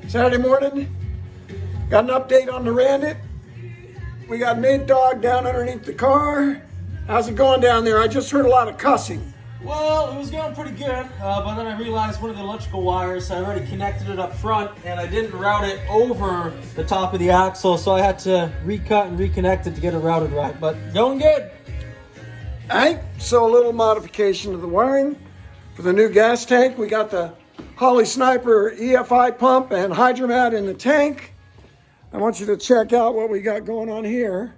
Saturday morning, got an update on the Randit. We got Nate Dogg down underneath the car. How's it going down there? I just heard a lot of cussing. Well, it was going pretty good, but then I realized one of the electrical wires, I already connected it up front, and I didn't route it over the top of the axle, so I had to recut and reconnect it to get it routed right, but going good. All right, so a little modification of the wiring for the new gas tank. We got the Holley Sniper EFI pump and Hydramat in the tank. I want you to check out what we got going on here.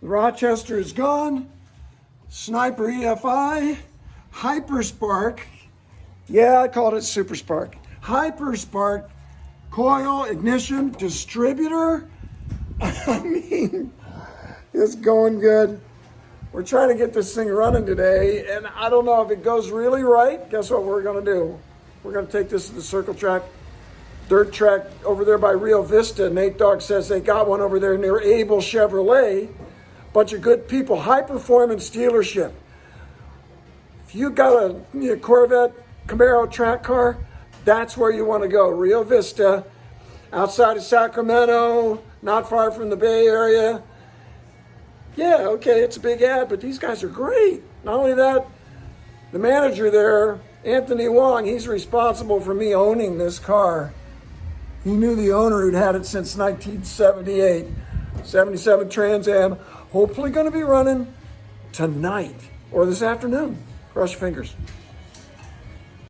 The Rochester is gone. Sniper EFI, Hyperspark. Yeah, I called it Super Spark. Hyperspark coil ignition distributor. I mean, it's going good. We're trying to get this thing running today, and I don't know if it goes really right. Guess what we're going to do? We're going to take this to the circle track, dirt track over there by Rio Vista. Nate Dogg says they got one over there near Able Chevrolet. Bunch of good people, high performance dealership. If you got a Corvette, Camaro track car, that's where you want to go. Rio Vista, outside of Sacramento, not far from the Bay Area. Yeah, okay, it's a big ad, but these guys are great. Not only that, the manager there, Anthony Wong, he's responsible for me owning this car. He knew the owner who'd had it since 1978. 77 Trans Am. Hopefully going to be running tonight or this afternoon. Cross your fingers.